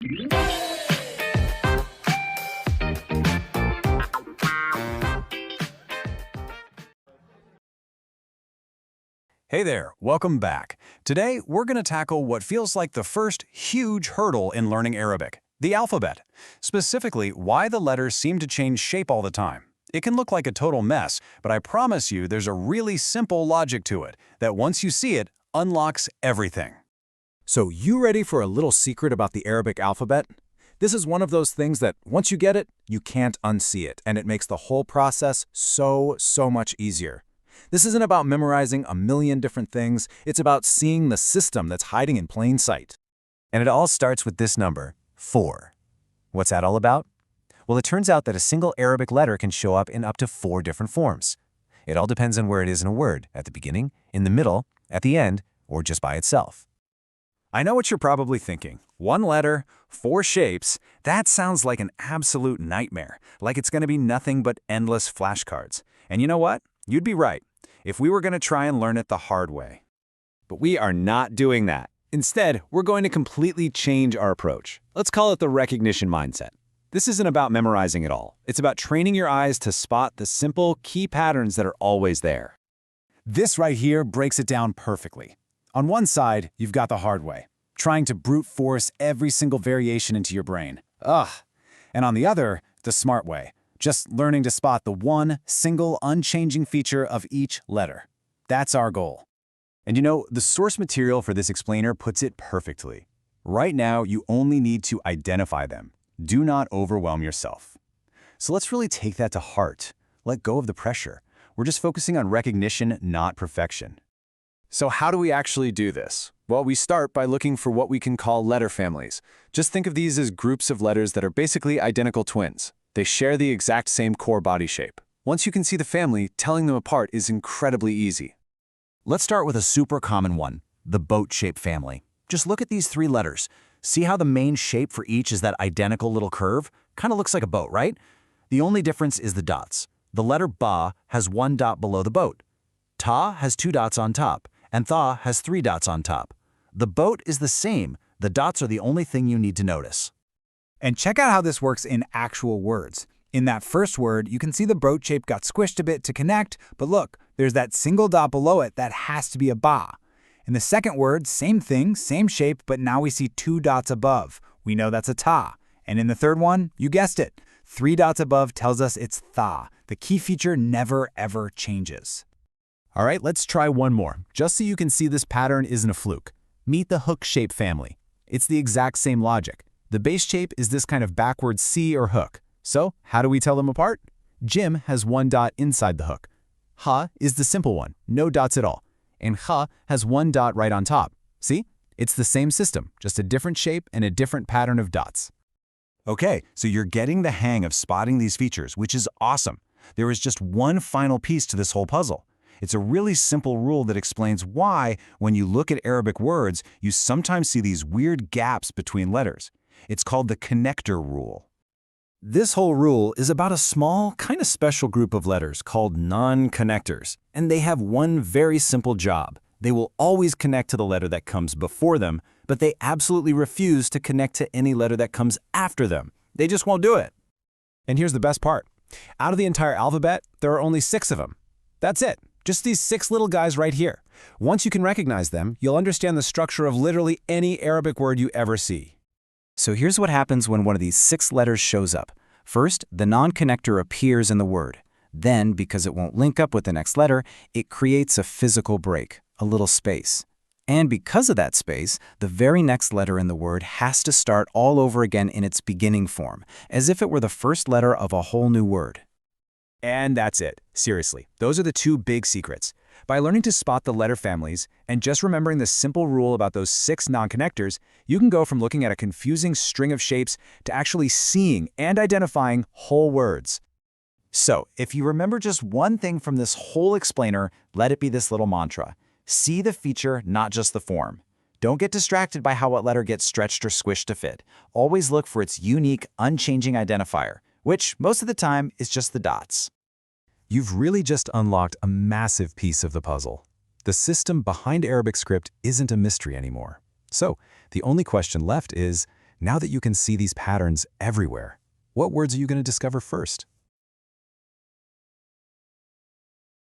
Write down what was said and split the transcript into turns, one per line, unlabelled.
Hey there, welcome back. Today, we're going to tackle what feels like the first huge hurdle in learning Arabic, the alphabet. Specifically, why the letters seem to change shape all the time. It can look like a total mess, but I promise you there's a really simple logic to it that once you see it, unlocks everything.
So you ready for a little secret about the Arabic alphabet? This is one of those things that once you get it, you can't unsee it, and it makes the whole process so much easier. This isn't about memorizing a million different things, it's about seeing the system that's hiding in plain sight.
And it all starts with this number, 4. What's that all about? Well, it turns out that a single Arabic letter can show up in up to 4 different forms. It all depends on where it is in a word, at the beginning, in the middle, at the end, or just by itself.
I know what you're probably thinking. 1 letter, 4 shapes, that sounds like an absolute nightmare, like it's going to be nothing but endless flashcards. And you know what? You'd be right, if we were going to try and learn it the hard way. But we are not doing that. Instead, we're going to completely change our approach. Let's call it the recognition mindset. This isn't about memorizing at all. It's about training your eyes to spot the simple, key patterns that are always there. This right here breaks it down perfectly. On one side, you've got the hard way, trying to brute force every single variation into your brain. Ugh. And on the other, the smart way, just learning to spot the one single unchanging feature of each letter. That's our goal. And you know, the source material for this explainer puts it perfectly. Right now, you only need to identify them. Do not overwhelm yourself. So let's really take that to heart. Let go of the pressure. We're just focusing on recognition, not perfection. So how do we actually do this? Well, we start by looking for what we can call letter families. Just think of these as groups of letters that are basically identical twins. They share the exact same core body shape. Once you can see the family, telling them apart is incredibly easy.
Let's start with a super common one, the boat shape family. Just look at these 3 letters. See how the main shape for each is that identical little curve? Kind of looks like a boat, right? The only difference is the dots. The letter ba has 1 dot below the boat. Ta has 2 dots on top, and tha has 3 dots on top. The boat is the same. The dots are the only thing you need to notice.
And check out how this works in actual words. In that first word, you can see the boat shape got squished a bit to connect, but look, there's that single dot below it that has to be a ba. In the second word, same thing, same shape, but now we see 2 dots above. We know that's a ta. And in the third one, you guessed it, 3 dots above tells us it's tha. The key feature never ever changes.
All right, let's try one more, just so you can see this pattern isn't a fluke. Meet the hook shape family. It's the exact same logic. The base shape is this kind of backward C or hook. So, how do we tell them apart? Jim has 1 dot inside the hook. Ha is the simple one, no dots at all. And ha has 1 dot right on top. See? It's the same system, just a different shape and a different pattern of dots.
Okay, so you're getting the hang of spotting these features, which is awesome. There is just one final piece to this whole puzzle. It's a really simple rule that explains why, when you look at Arabic words, you sometimes see these weird gaps between letters. It's called the connector rule. This whole rule is about a small, kind of special group of letters called non-connectors, and they have one very simple job. They will always connect to the letter that comes before them, but they absolutely refuse to connect to any letter that comes after them. They just won't do it. And here's the best part. Out of the entire alphabet, there are only 6 of them. That's it. Just these 6 little guys right here. Once you can recognize them, you'll understand the structure of literally any Arabic word you ever see.
So here's what happens when one of these 6 letters shows up. First, the non-connector appears in the word. Then, because it won't link up with the next letter, it creates a physical break, a little space. And because of that space, the very next letter in the word has to start all over again in its beginning form, as if it were the first letter of a whole new word.
And that's it. Seriously, those are the 2 big secrets. By learning to spot the letter families and just remembering the simple rule about those 6 non-connectors, you can go from looking at a confusing string of shapes to actually seeing and identifying whole words. So, if you remember just one thing from this whole explainer, let it be this little mantra. See the feature, not just the form. Don't get distracted by how what letter gets stretched or squished to fit. Always look for its unique, unchanging identifier, which most of the time is just the dots.
You've really just unlocked a massive piece of the puzzle. The system behind Arabic script isn't a mystery anymore. So, the only question left is, Now that you can see these patterns everywhere, what words are you going to discover first?